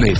में।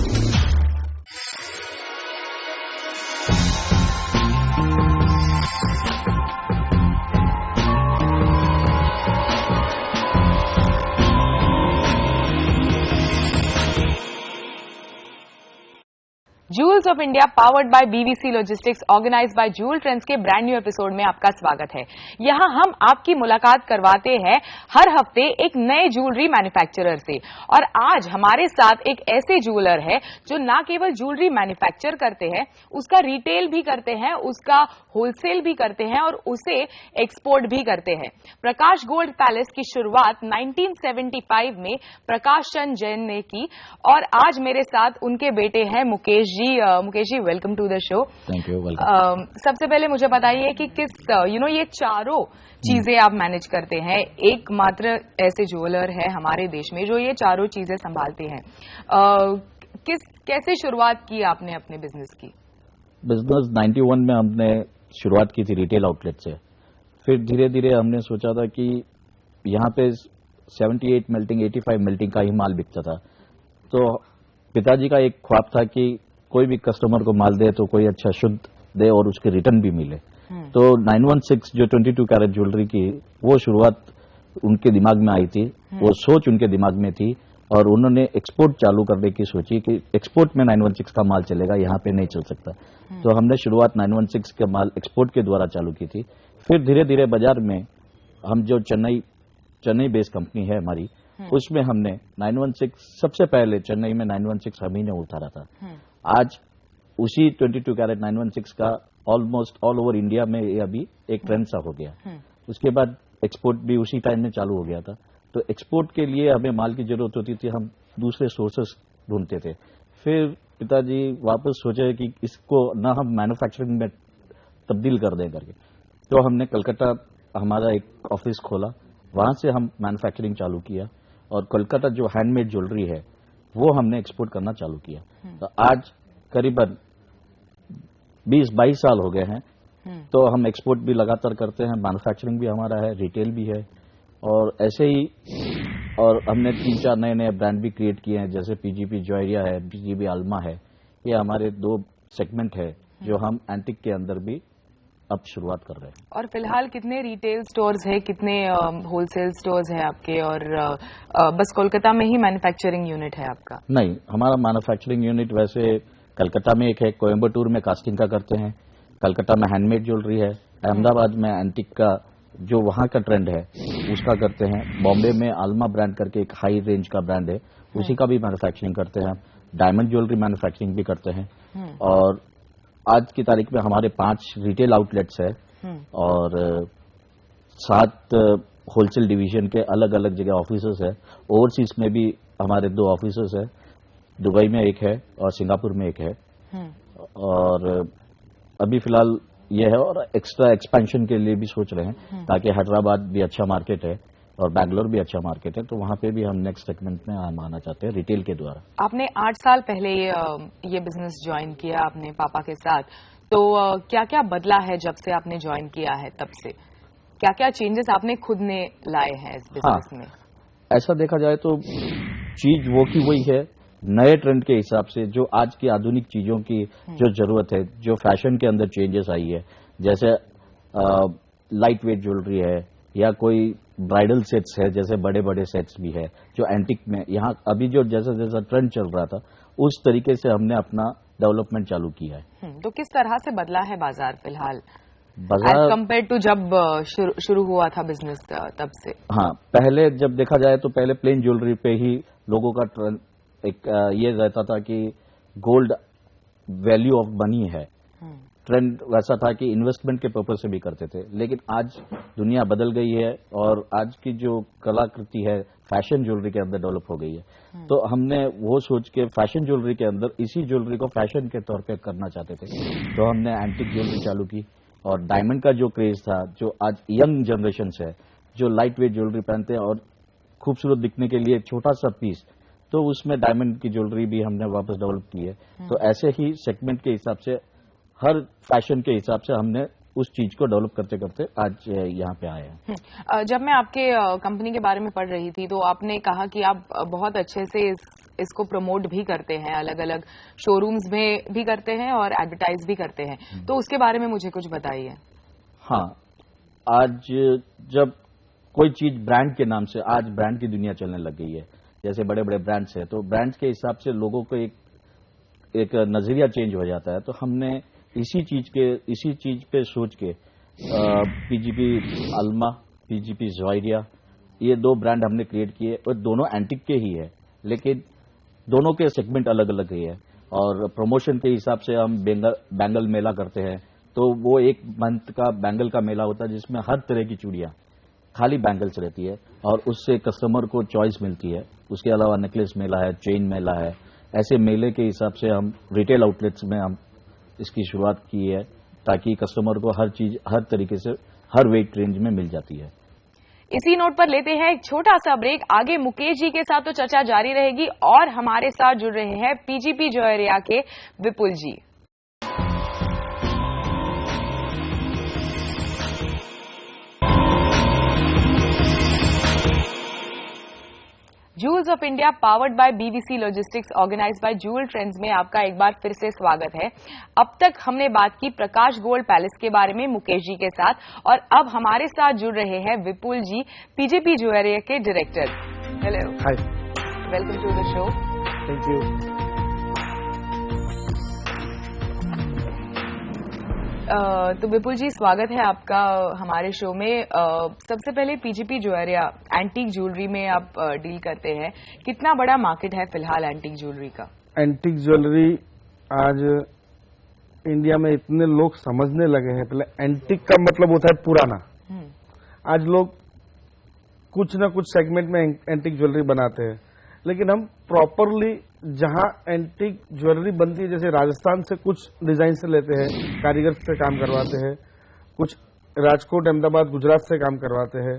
Jewels of India powered by BVC logistics organised by joule trends के brand new episode में आपका स्वागत है। यहां हम आपकी मुलाकात करवाते हैं हर हफ्ते एक नए ज्वेलरी मैन्युफैक्चरर से, और आज हमारे साथ एक ऐसे ज्वेलर है जो न केवल ज्वेलरी मैन्युफैक्चर करते हैं, उसका रिटेल भी करते हैं, उसका होलसेल भी करते हैं और उसे एक्सपोर्ट भी करते हैं। प्रकाश गोल्ड पैलेस की शुरुआत 1975 में प्रकाश चंद जैन ने की, और आज मेरे साथ उनके बेटे हैं Mukesh ji. Mukesh ji, welcome to the show. Thank you. Welcome. सबसे पहले मुझे बताइए कि किस ये चारों चीजें आप मैनेज करते हैं। एकमात्र ऐसे ज्वेलर है हमारे देश में जो ये चारों चीजें संभालते हैं। कैसे शुरुआत की आपने अपने बिजनेस की? बिजनेस 91 में हमने शुरुआत की थी रिटेल आउटलेट से। फिर धीरे धीरे हमने सोचा था कि यहाँ पे 78 मेल्टिंग 85 मेल्टिंग का ही माल बिकता था, तो पिताजी का एक ख्वाब था कि कोई भी कस्टमर को माल दे तो कोई अच्छा शुद्ध दे और उसके रिटर्न भी मिले। तो 916 जो 22 कैरेट ज्वेलरी की वो शुरुआत उनके दिमाग में आई थी, वो सोच उनके दिमाग में थी, और उन्होंने एक्सपोर्ट चालू करने की सोची कि एक्सपोर्ट में 916 का माल चलेगा, यहाँ पे नहीं चल सकता। तो हमने शुरुआत 916 के माल एक्सपोर्ट के द्वारा चालू की थी। फिर धीरे धीरे बाजार में हम जो चेन्नई बेस्ड कंपनी है हमारी, उसमें हमने 916 सबसे पहले चेन्नई में 916 हम ही ने उतारा था। आज उसी 22 कैरेट 916 का ऑलमोस्ट ऑल ओवर इंडिया में ये अभी एक ट्रेंड सा हो गया। उसके बाद एक्सपोर्ट भी उसी टाइम में चालू हो गया था। तो एक्सपोर्ट के लिए हमें माल की जरूरत होती थी, हम दूसरे सोर्सेस ढूंढते थे। फिर पिताजी वापस सोचे कि इसको ना हम मैन्युफैक्चरिंग में तब्दील कर दें करके, तो हमने कलकत्ता हमारा एक ऑफिस खोला, वहां से हम मैन्युफैक्चरिंग चालू किया, और कोलकाता जो हैंडमेड ज्वेलरी है वो हमने एक्सपोर्ट करना चालू किया। तो आज करीबन 20-22 साल हो गए हैं। तो हम एक्सपोर्ट भी लगातार करते हैं, मैन्युफैक्चरिंग भी हमारा है, रिटेल भी है, और ऐसे ही। और हमने 3-4 नए ब्रांड भी क्रिएट किए हैं, जैसे पीजीपी जॉयरिया है, पीजीपी अल्मा है। ये हमारे 2 सेगमेंट है जो हम एंटिक के अंदर भी अब शुरुआत कर रहे हैं। और फिलहाल कितने रिटेल स्टोर्स है, कितने होलसेल स्टोर्स है आपके, और बस कोलकाता में ही मैन्युफैक्चरिंग यूनिट है आपका? नहीं, हमारा मैन्युफैक्चरिंग यूनिट वैसे कलकत्ता में एक है, कोयम्बटूर में कास्टिंग का करते हैं, कलकत्ता में हैंडमेड ज्वेलरी है, अहमदाबाद में एंटिक का जो वहां का ट्रेंड है उसका करते हैं, बॉम्बे में आल्मा ब्रांड करके एक हाई रेंज का ब्रांड है, उसी का भी मैन्युफैक्चरिंग करते हैं, डायमंड ज्वेलरी मैन्युफैक्चरिंग भी करते हैं। और आज की तारीख में हमारे 5 रिटेल आउटलेट्स है और 7 होलसेल डिवीजन के अलग अलग जगह ऑफिसेस है। ओवरसीज में भी हमारे 2 ऑफिसेस है, दुबई में एक है और सिंगापुर में एक है। और अभी फिलहाल ये है, और एक्स्ट्रा एक्सपेंशन के लिए भी सोच रहे हैं, ताकि हैदराबाद भी अच्छा मार्केट है और बैंगलोर भी अच्छा मार्केट है, तो वहां पे भी हम नेक्स्ट सेगमेंट में आना चाहते हैं रिटेल के द्वारा। आपने 8 साल पहले ये बिजनेस ज्वाइन किया आपने पापा के साथ, तो क्या क्या बदला है जब से आपने ज्वाइन किया है? तब से क्या क्या चेंजेस आपने खुद ने लाए हैं इस बिजनेस में? ऐसा देखा जाए तो चीज वो की वही है, नए ट्रेंड के हिसाब से जो आज की आधुनिक चीजों की जो जरूरत है, जो फैशन के अंदर चेंजेस आई है, जैसे लाइट वेट ज्वेलरी है, या कोई ब्राइडल सेट्स है, जैसे बड़े बड़े सेट्स भी है जो एंटिक में यहाँ अभी जो जैसा जैसा ट्रेंड चल रहा था उस तरीके से हमने अपना डेवलपमेंट चालू किया है। तो किस तरह से बदला है बाजार फिलहाल बाजार कंपेयर टू जब शुरू हुआ था बिजनेस तब से? हाँ, पहले जब देखा जाए तो पहले प्लेन ज्वेलरी पे ही लोगों का ट्रेंड एक ये रहता था कि गोल्ड वैल्यू ऑफ मनी है, ट्रेंड वैसा था कि इन्वेस्टमेंट के पर्पज से भी करते थे। लेकिन आज दुनिया बदल गई है और आज की जो कलाकृति है फैशन ज्वेलरी के अंदर डेवलप हो गई है। तो हमने वो सोच के फैशन ज्वेलरी के अंदर इसी ज्वेलरी को फैशन के तौर पे करना चाहते थे, तो हमने एंटिक ज्वेलरी चालू की। और डायमंड का जो क्रेज था, जो आज यंग जनरेशन है जो लाइट वेट ज्वेलरी पहनते हैं और खूबसूरत दिखने के लिए छोटा सा पीस, तो उसमें डायमंड की ज्वेलरी भी हमने वापस डेवलप की है। तो ऐसे ही सेगमेंट के हिसाब से, हर फैशन के हिसाब से हमने उस चीज को डेवलप करते करते आज यहाँ पे आए हैं। जब मैं आपके कंपनी के बारे में पढ़ रही थी तो आपने कहा कि आप बहुत अच्छे से इसको प्रमोट भी करते हैं, अलग अलग शोरूम्स में भी करते हैं और एडवर्टाइज भी करते हैं, तो उसके बारे में मुझे कुछ बताइए। हाँ, आज जब कोई चीज ब्रांड के नाम से, आज ब्रांड की दुनिया चलने लग गई है, जैसे बड़े बड़े ब्रांड्स हैं, तो ब्रांड्स के हिसाब से लोगों को एक नजरिया चेंज हो जाता है। तो हमने इसी चीज पे सोच के पीजीपी अल्मा, पीजीपी जोइरिया, ये 2 ब्रांड हमने क्रिएट किए और दोनों एंटिक के ही है, लेकिन दोनों के सेगमेंट अलग अलग ही है। और प्रमोशन के हिसाब से हम बैंगल मेला करते हैं, तो वो 1 मंथ का बैंगल का मेला होता है जिसमें हर तरह की चूड़ियां खाली बैंगल्स रहती है और उससे कस्टमर को चॉइस मिलती है। उसके अलावा नेकलेस मेला है, चेन मेला है, ऐसे मेले के हिसाब से हम रिटेल आउटलेट्स में हम इसकी शुरुआत की है, ताकि कस्टमर को हर चीज हर तरीके से हर वेट रेंज में मिल जाती है। इसी नोट पर लेते हैं एक छोटा सा ब्रेक। आगे मुकेश जी के साथ तो चर्चा जारी रहेगी और हमारे साथ जुड़ रहे हैं पीजीपी जोइरिया के Vipul ji. Jewels of India powered by BVC logistics organised by joule trends में आपका एक बार फिर से स्वागत है। अब तक हमने बात की प्रकाश गोल्ड पैलेस के बारे में मुकेश जी के साथ, और अब हमारे साथ जुड़ रहे हैं विपुल जी, पीजीपी जोइरिया के director. Hello, hi, welcome to the show. Thank you. तो विपुल जी, स्वागत है आपका हमारे शो में। सबसे पहले पीजीपी जोइरिया एंटीक ज्वेलरी में आप डील करते हैं, कितना बड़ा मार्केट है फिलहाल एंटीक ज्वेलरी का? एंटीक ज्वेलरी आज इंडिया में इतने लोग समझने लगे हैं। पहले एंटीक का मतलब होता है पुराना। आज लोग कुछ ना कुछ सेगमेंट में एंटीक ज्वेलरी बनाते हैं, लेकिन हम प्रॉपरली जहां एंटीक ज्वेलरी बनती है, जैसे राजस्थान से कुछ डिजाइन से लेते हैं, कारीगर से काम करवाते हैं, कुछ राजकोट, अहमदाबाद, गुजरात से काम करवाते हैं,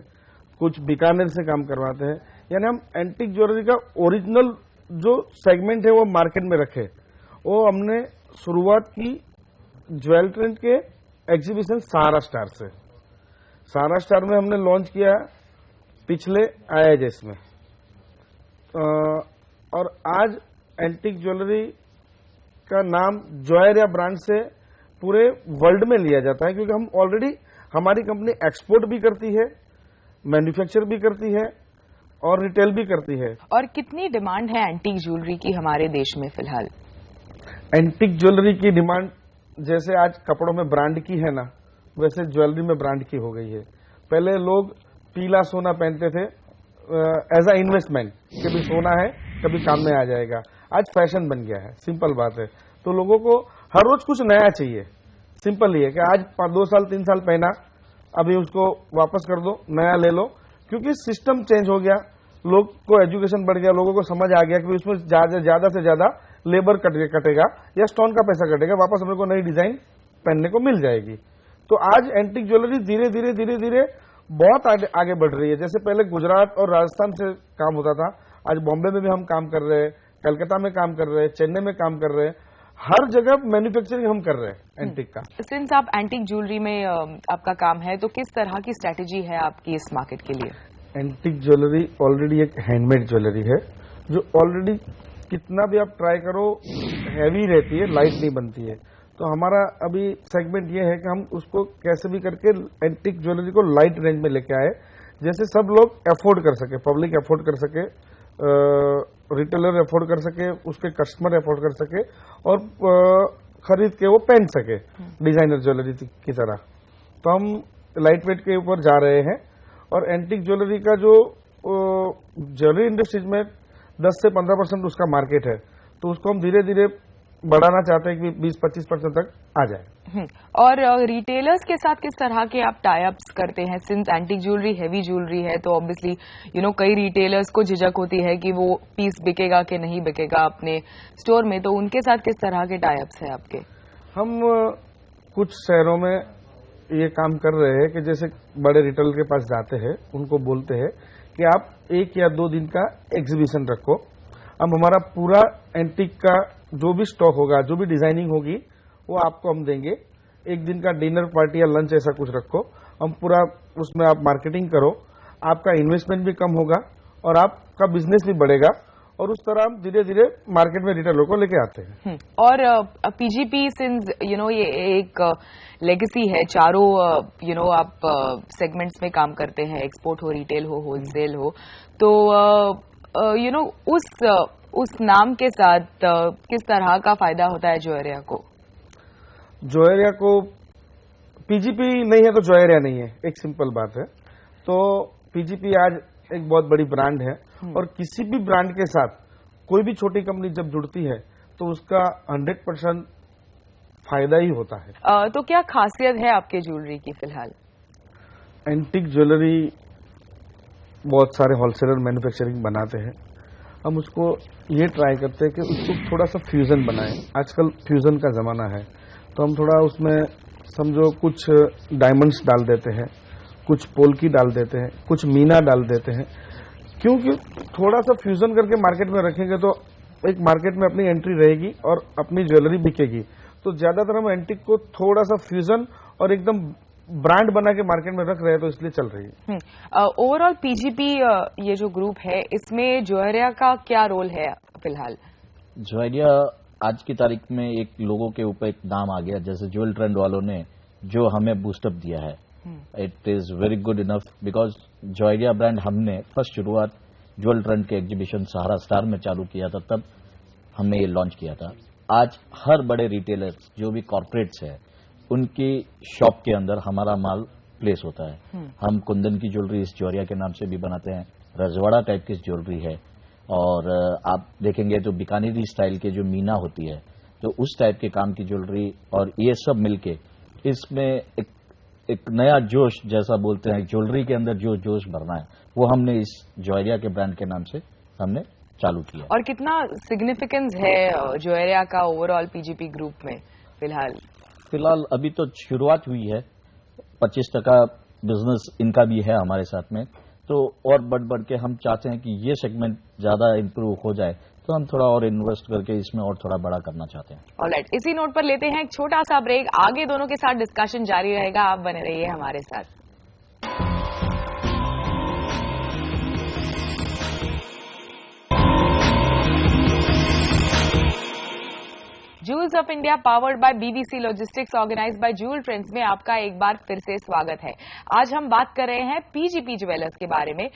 कुछ बीकानेर से काम करवाते हैं। यानी हम एंटीक ज्वेलरी का ओरिजिनल जो सेगमेंट है वो मार्केट में रखे। वो हमने शुरुआत की ज्वेल ट्रेंड के एग्जीबिशन सहारा स्टार से। सहारा स्टार में हमने लॉन्च किया पिछले IIJS में, और आज एंटीक ज्वेलरी का नाम जोइरिया ब्रांड से पूरे वर्ल्ड में लिया जाता है, क्योंकि हम ऑलरेडी, हमारी कंपनी एक्सपोर्ट भी करती है, मैन्युफैक्चर भी करती है और रिटेल भी करती है। और कितनी डिमांड है एंटीक ज्वेलरी की हमारे देश में फिलहाल? एंटीक ज्वेलरी की डिमांड जैसे आज कपड़ों में ब्रांड की है ना, वैसे ज्वेलरी में ब्रांड की हो गई है। पहले लोग पीला सोना पहनते थे एज अ इन्वेस्टमेंट, कभी सोना है कभी काम में आ जाएगा। आज फैशन बन गया है, सिंपल बात है। तो लोगों को हर रोज कुछ नया चाहिए। सिंपल ही है कि आज 2 साल 3 साल पहना, अभी उसको वापस कर दो, नया ले लो, क्योंकि सिस्टम चेंज हो गया, लोग को एजुकेशन बढ़ गया, लोगों को समझ आ गया कि उसमें ज्यादा से ज्यादा लेबर कटेगा या स्टोन का पैसा कटेगा, वापस हमें को नई डिजाइन पहनने को मिल जाएगी। तो आज एंटीक ज्वेलरी धीरे धीरे बहुत आगे बढ़ रही है। जैसे पहले गुजरात और राजस्थान से काम होता था, आज बॉम्बे में भी हम काम कर रहे हैं, कलकत्ता में काम कर रहे हैं, चेन्नई में काम कर रहे हैं, हर जगह मैन्युफैक्चरिंग हम कर रहे हैं एंटीक का। सिंस आप एंटीक ज्वेलरी में आपका काम है, तो किस तरह की स्ट्रेटेजी है आपकी इस मार्केट के लिए? एंटीक ज्वेलरी ऑलरेडी एक हैंडमेड ज्वेलरी है, जो ऑलरेडी कितना भी आप ट्राई करो हैवी रहती है, लाइट नहीं बनती है। तो हमारा अभी सेगमेंट ये है कि हम उसको कैसे भी करके एंटीक ज्वेलरी को लाइट रेंज में लेके आए, जैसे सब लोग अफोर्ड कर सके, पब्लिक अफोर्ड कर सके, रिटेलर अफोर्ड कर सके, उसके कस्टमर अफोर्ड कर सके और खरीद के वो पहन सके डिजाइनर ज्वेलरी की तरह। तो हम लाइट वेट के ऊपर जा रहे हैं, और एंटीक ज्वेलरी का जो ज्वेलरी इंडस्ट्रीज में 10 से 15% उसका मार्केट है, तो उसको हम धीरे धीरे बढ़ाना चाहते हैं कि 20-25% तक आ जाए। और रिटेलर्स के साथ किस तरह के आप टाई अप्स करते हैं? Since antique jewellery heavy jewellery है, तो ऑब्वियसली कई रिटेलर्स को झिझक होती है कि वो पीस बिकेगा कि नहीं बिकेगा अपने स्टोर में, तो उनके साथ किस तरह के टाई अप्स है आपके? हम कुछ शहरों में ये काम कर रहे हैं कि जैसे बड़े रिटेलर के पास जाते हैं, उनको बोलते हैं कि आप 1 या 2 दिन का एग्जीबिशन रखो, अब हमारा पूरा एंटीक का जो भी स्टॉक होगा, जो भी डिजाइनिंग होगी, वो आपको हम देंगे। एक दिन का डिनर पार्टी या लंच ऐसा कुछ रखो, हम पूरा उसमें आप मार्केटिंग करो, आपका इन्वेस्टमेंट भी कम होगा और आपका बिजनेस भी बढ़ेगा, और उस तरह हम धीरे धीरे मार्केट में रिटेलर को लेके आते हैं। और पीजीपी सिंस ये एक लेगेसी है, चारों आप सेगमेंट्स में काम करते हैं, एक्सपोर्ट हो, रिटेल हो, होलसेल हो, तो उस नाम के साथ किस तरह का फायदा होता है जोएरिया को? जोएरिया को पीजीपी नहीं है तो जोएरिया नहीं है, एक सिंपल बात है। तो पीजीपी आज एक बहुत बड़ी ब्रांड है और किसी भी ब्रांड के साथ कोई भी छोटी कंपनी जब जुड़ती है तो उसका 100% फायदा ही होता है। तो क्या खासियत है आपके ज्वेलरी की फिलहाल? एंटीक ज्वेलरी बहुत सारे होलसेलर मैन्युफैक्चरिंग बनाते हैं, हम उसको ये ट्राई करते हैं कि उसको थोड़ा सा फ्यूजन बनाएं। आजकल फ्यूजन का जमाना है, तो हम थोड़ा उसमें समझो कुछ डायमंड्स डाल देते हैं, कुछ पोल्की डाल देते हैं, कुछ मीना डाल देते हैं, क्योंकि थोड़ा सा फ्यूजन करके मार्केट में रखेंगे तो एक मार्केट में अपनी एंट्री रहेगी और अपनी ज्वेलरी बिकेगी। तो ज्यादातर हम एंटीक को थोड़ा सा फ्यूजन और एकदम ब्रांड बना के मार्केट में रख रहे हैं, तो इसलिए चल रही है। ओवरऑल पीजीपी ये जो ग्रुप है, इसमें जोएरिया का क्या रोल है फिलहाल? जोएरिया आज की तारीख में एक लोगों के ऊपर एक नाम आ गया, जैसे ज्वेल ट्रेंड वालों ने जो हमें बूस्टअप दिया है, it is very good enough, because Joyeria brand हमने फर्स्ट शुरुआत ज्वेल ट्रेंड के एग्जीबिशन सहारा स्टार में चालू किया था, तब हमने ये लॉन्च किया था। आज हर बड़े रिटेलर्स जो भी कॉर्पोरेट्स है उनकी शॉप के अंदर हमारा माल प्लेस होता है। हम कुंदन की ज्वेलरी इस जोएरिया के नाम से भी बनाते हैं, रजवाड़ा टाइप की ज्वेलरी है, और आप देखेंगे तो बीकानेरी स्टाइल के जो मीना होती है, तो उस टाइप के काम की ज्वेलरी, और ये सब मिलके इसमें एक नया जोश जैसा बोलते हैं, ज्वेलरी के अंदर जो जोश भरना है वो हमने इस जोएरिया के ब्रांड के नाम से हमने चालू किया। और कितना सिग्निफिकेंस है जोएरिया का ओवरऑल पीजीपी ग्रुप में फिलहाल? अभी तो शुरुआत हुई है, 25% बिजनेस इनका भी है हमारे साथ में, तो और बढ़ के हम चाहते हैं कि ये सेगमेंट ज्यादा इंप्रूव हो जाए, तो हम थोड़ा और इन्वेस्ट करके इसमें और थोड़ा बड़ा करना चाहते हैं। ऑलराइट, इसी नोट पर लेते हैं एक छोटा सा ब्रेक, आगे दोनों के साथ डिस्कशन जारी रहेगा, आप बने रहिए हमारे साथ। Jewels of India powered by BVC logistics organised by joule trends में आपका एक बार फिर से स्वागत है। आज हम बात कर रहे हैं पीजीपी ज्वेलर्स के बारे में।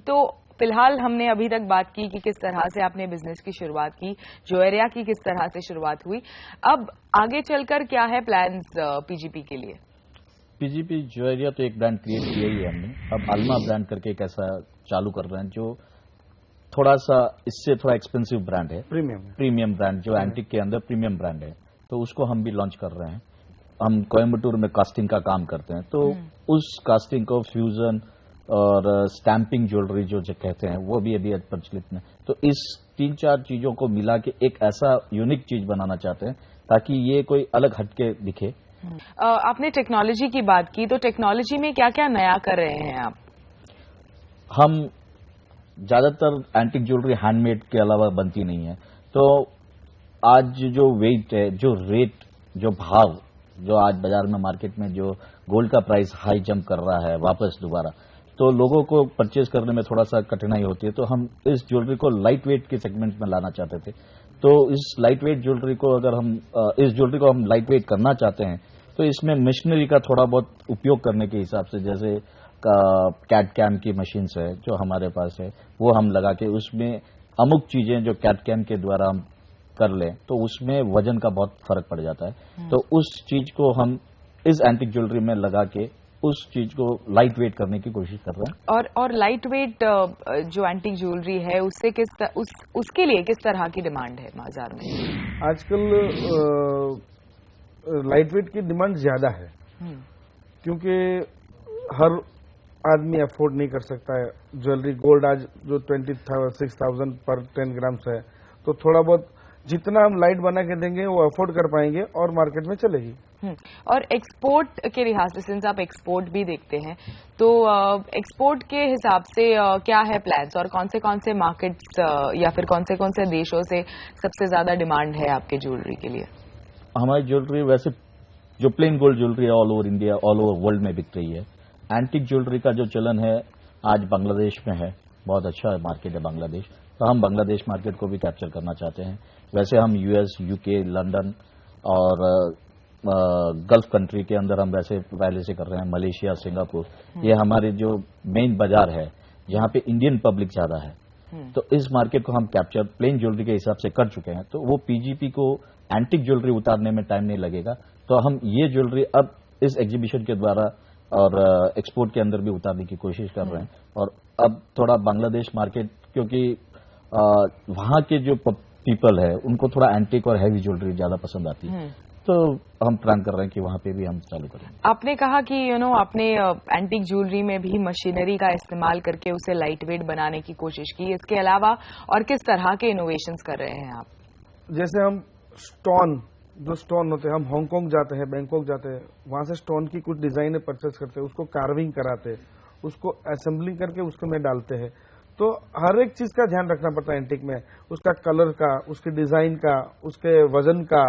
तो फिलहाल हमने अभी तक बात की कि किस तरह से आपने बिजनेस की शुरुआत की, जोएरिया की किस तरह से शुरुआत हुई, अब आगे चलकर क्या है प्लान्स पीजीपी के लिए? पीजीपी जोएरिया तो एक ब्रांड क्रिएट किया ही है हमने, अब अल्मा ब्रांड करके एक ऐसा चालू कर रहे हैं जो थोड़ा सा इससे थोड़ा एक्सपेंसिव ब्रांड है, प्रीमियम ब्रांड, जो एंटीक के अंदर प्रीमियम ब्रांड है, तो उसको हम भी लॉन्च कर रहे हैं। हम कोयम्बटूर में कास्टिंग का काम करते हैं, तो उस कास्टिंग को फ्यूजन और स्टैंपिंग ज्वेलरी जो कहते हैं वो भी अभी प्रचलित में, तो इस 3-4 चीजों को मिला के एक ऐसा यूनिक चीज बनाना चाहते हैं ताकि ये कोई अलग हटके दिखे। आपने टेक्नोलॉजी की बात की, तो टेक्नोलॉजी में क्या क्या नया कर रहे हैं आप? हम ज्यादातर एंटीक ज्वेलरी हैंडमेड के अलावा बनती नहीं है, तो आज जो वेट है, जो रेट, जो भाव, जो आज बाजार में मार्केट में जो गोल्ड का प्राइस हाई जंप कर रहा है वापस दोबारा, तो लोगों को परचेज करने में थोड़ा सा कठिनाई होती है, तो हम इस ज्वेलरी को लाइट वेट के सेगमेंट में लाना चाहते थे। तो इस लाइट वेट ज्वेलरी को अगर हम इस ज्वेलरी को हम लाइट वेट करना चाहते हैं, तो इसमें मशीनरी का थोड़ा बहुत उपयोग करने के हिसाब से, जैसे कैट कैम की मशीन्स है जो हमारे पास है, वो हम लगा के उसमें अमुक चीजें जो कैट कैम के द्वारा हम कर लें, तो उसमें वजन का बहुत फर्क पड़ जाता है। तो उस चीज को हम इस एंटीक ज्वेलरी में लगा के उस चीज को लाइट वेट करने की कोशिश कर रहे हैं। और लाइट वेट जो एंटीक ज्वेलरी है उससे उसके लिए किस तरह की डिमांड है बाजार में? आजकल लाइट वेट की डिमांड ज्यादा है, क्योंकि हर आदमी अफोर्ड नहीं कर सकता है ज्वेलरी। गोल्ड आज जो 26,000 पर 10 ग्राम्स है, तो थोड़ा बहुत जितना हम लाइट बना के देंगे वो अफोर्ड कर पाएंगे और मार्केट में चलेगी। और एक्सपोर्ट के लिहाज से, सिंस आप एक्सपोर्ट भी देखते हैं, तो एक्सपोर्ट के हिसाब से क्या है प्लान्स, और कौन से मार्केट्स या फिर कौन से देशों से सबसे ज्यादा डिमांड है आपके ज्वेलरी के लिए? हमारी ज्वेलरी वैसे जो plane gold jewellery all over India, all over world में बिक रही है। एंटिक ज्वेलरी का जो चलन है आज बांग्लादेश में है, बहुत अच्छा मार्केट है बांग्लादेश, तो हम बांग्लादेश मार्केट को भी कैप्चर करना चाहते हैं। वैसे हम यूएस, यूके, लंदन और गल्फ कंट्री के अंदर हम वैसे पहले से कर रहे हैं, मलेशिया, सिंगापुर, ये हमारे जो मेन बाजार है जहां पे इंडियन पब्लिक ज्यादा है, तो इस मार्केट को हम कैप्चर प्लेन ज्वेलरी के हिसाब से कर चुके हैं। तो वो पीजीपी को एंटिक ज्वेलरी उतारने में टाइम नहीं लगेगा, तो हम ये ज्वेलरी अब इस एग्जीबिशन के द्वारा और एक्सपोर्ट के अंदर भी उतारने की कोशिश कर रहे हैं। और अब थोड़ा बांग्लादेश मार्केट, क्योंकि वहां के जो पीपल है उनको थोड़ा एंटिक और हैवी ज्वेलरी ज्यादा पसंद आती है, तो हम प्लान कर रहे हैं कि वहां पे भी हम चालू करें। आपने कहा कि आपने एंटिक ज्वेलरी में भी मशीनरी का इस्तेमाल करके उसे लाइट वेट बनाने की कोशिश की। इसके अलावा और किस तरह के इनोवेशंस कर रहे हैं आप? जैसे हम स्टोन, जो स्टोन होते हैं, हम हांगकांग जाते हैं, बैंकॉक जाते हैं, वहां से स्टोन की कुछ डिजाइनें परचेस करते हैं, उसको कार्विंग कराते हैं, उसको असेंबलिंग करके उसको में डालते हैं। तो हर एक चीज का ध्यान रखना पड़ता है एंटिक में, उसका कलर का, उसकी डिजाइन का, उसके वजन का,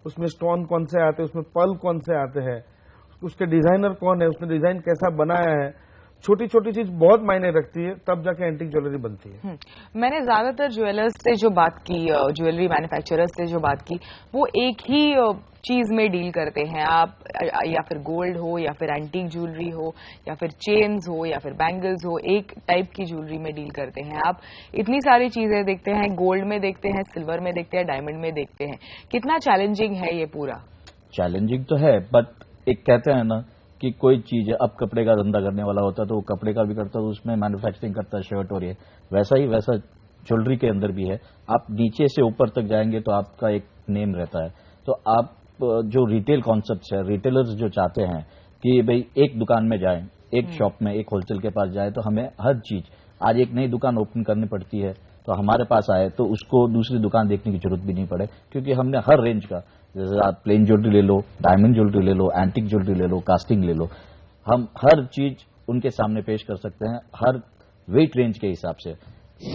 उसमें स्टोन कौन से आते हैं, उसमें पर्ल कौन से आते हैं, उसके डिजाइनर कौन है, उसने डिजाइन कैसा बनाया है, छोटी छोटी चीज बहुत मायने रखती है, तब जाके एंटिक ज्वेलरी बनती है। मैंने ज्यादातर ज्वेलर्स से जो बात की, ज्वेलरी मैन्युफैक्चरर्स से जो बात की, वो एक ही चीज में डील करते हैं। आप या फिर गोल्ड हो, या फिर एंटीक ज्वेलरी हो, या फिर चेन्स हो, या फिर बैंगल्स हो, एक टाइप की ज्वेलरी में डील करते हैं। आप इतनी सारी चीजें देखते हैं, गोल्ड में देखते हैं, सिल्वर में देखते हैं, डायमंड में देखते हैं। कितना चैलेंजिंग है ये पूरा? चैलेंजिंग तो है, बट एक कहते हैं ना कि कोई चीज है, अब कपड़े का धंधा करने वाला होता है तो वो कपड़े का भी करता है, तो उसमें मैन्युफैक्चरिंग करता है शर्ट, और ये वैसा ज्वेलरी के अंदर भी है। आप नीचे से ऊपर तक जाएंगे तो आपका एक नेम रहता है। तो आप जो रिटेल कॉन्सेप्ट है, रिटेलर्स जो चाहते हैं कि भाई एक दुकान में जाएं, एक शॉप में, एक होलसेल के पास जाए, तो हमें हर चीज, आज एक नई दुकान ओपन करनी पड़ती है तो हमारे पास आए तो उसको दूसरी दुकान देखने की जरूरत भी नहीं पड़े, क्योंकि हमने हर रेंज का, जैसे आप प्लेन ज्वेलरी ले लो, डायमंड ज्वेलरी ले लो, एंटिक ज्वेलरी ले लो, कास्टिंग ले लो, हम हर चीज उनके सामने पेश कर सकते हैं, हर वेट रेंज के हिसाब से।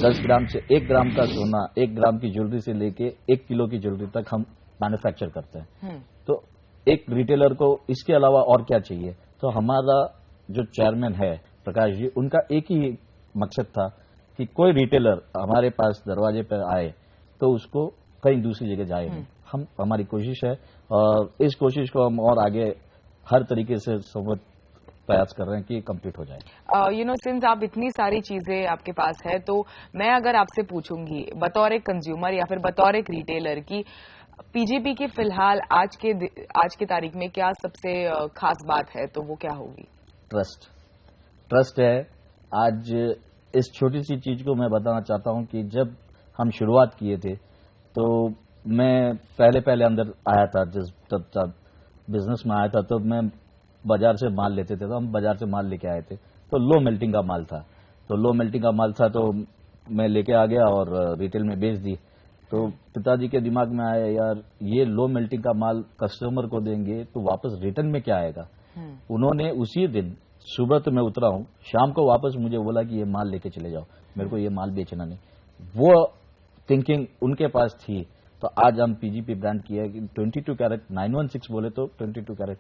10 ग्राम से 1 ग्राम का सोना, 1 ग्राम की ज्वेलरी से लेके 1 किलो की ज्वेलरी तक हम मैन्युफैक्चर करते हैं। तो एक रिटेलर को इसके अलावा और क्या चाहिए? तो हमारा जो चेयरमैन है प्रकाश जी, उनका एक ही मकसद था कि कोई रिटेलर हमारे पास दरवाजे पर आए तो उसको कहीं दूसरी जगह जाए नहीं। हमारी कोशिश है और इस कोशिश को हम और आगे हर तरीके से प्रयास कर रहे हैं कि कंप्लीट हो जाए। सिंस आप इतनी सारी चीजें आपके पास है, तो मैं अगर आपसे पूछूंगी बतौर एक कंज्यूमर या फिर बतौर एक रिटेलर की, पीजीपी की फिलहाल आज के तारीख में क्या सबसे खास बात है, तो वो क्या होगी? ट्रस्ट है। आज इस छोटी सी चीज को मैं बताना चाहता हूं कि जब हम शुरुआत किए थे तो मैं पहले अंदर आया था, जब बिजनेस में आया था तो मैं बाजार से माल लेते थे, तो हम बाजार से माल लेके आए थे, तो लो मेल्टिंग का माल था, तो मैं लेके आ गया और रिटेल में बेच दी। तो पिताजी के दिमाग में आया, यार ये लो मेल्टिंग का माल कस्टमर को देंगे तो वापस रिटर्न में क्या आएगा। उन्होंने उसी दिन सुबह तो मैं उतरा हूं, शाम को वापस मुझे बोला कि ये माल लेके चले जाओ, मेरे को ये माल बेचना नहीं। वो थिंकिंग उनके पास थी, तो आज हम पीजीपी ब्रांड किया कि 22 कैरेट 916 बोले तो 22 कैरेट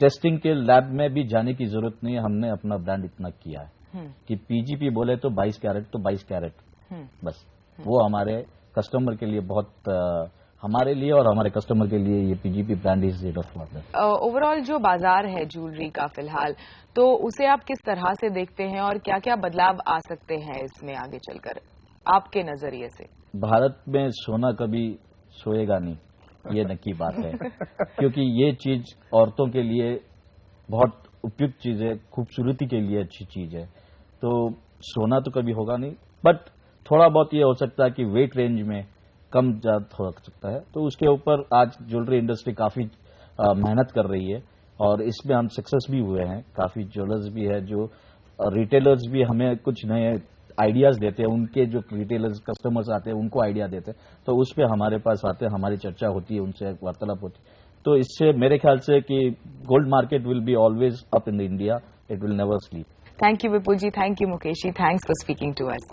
टेस्टिंग के लैब में भी जाने की जरूरत नहीं है। हमने अपना ब्रांड इतना किया है कि पीजीपी बोले तो 22 कैरेट तो 22 कैरेट, बस। वो हमारे कस्टमर के लिए बहुत, हमारे लिए और हमारे कस्टमर के लिए ये PGP brand is rate of worth. Overall जो बाजार है ज्वेलरी का फिलहाल, तो उसे आप किस तरह से देखते हैं और क्या क्या बदलाव आ सकते हैं इसमें आगे चलकर आपके नजरिए से? भारत में सोना कभी सोएगा नहीं, ये नक्की बात है, क्योंकि ये चीज औरतों के लिए बहुत उपयुक्त चीज है, खूबसूरती के लिए अच्छी चीज है। तो सोना तो कभी होगा नहीं, बट थोड़ा बहुत ये हो सकता है कि वेट रेंज में कम ज्यादा हो सकता है। तो उसके ऊपर आज ज्वेलरी इंडस्ट्री काफी मेहनत कर रही है और इसमें हम सक्सेस भी हुए हैं। काफी ज्वेलर्स भी है, जो रिटेलर्स भी हमें कुछ नए आइडियाज देते हैं, उनके जो रिटेलर्स कस्टमर्स आते हैं उनको आइडिया देते हैं, तो उस पर हमारे पास आते हैं, हमारी चर्चा होती है, उनसे वार्तालाप होती है। तो इससे मेरे ख्याल से कि gold market will be always up in India, it will never sleep. Thank you Vipul ji, thank you Mukesh ji, thanks for speaking to us.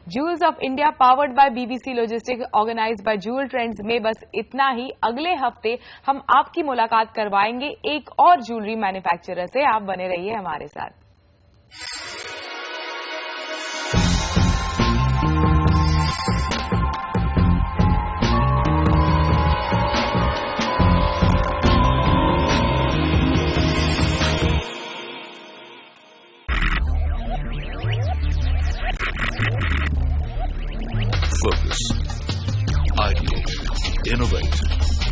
Jewels of India powered by BBC logistics organised by joule trends में बस इतना ही। अगले हफ्ते हम आपकी मुलाकात करवाएंगे एक और ज्वेलरी मैन्युफैक्चरर से। आप बने रहिए हमारे साथ। Focus, ideate, innovate,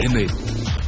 enable.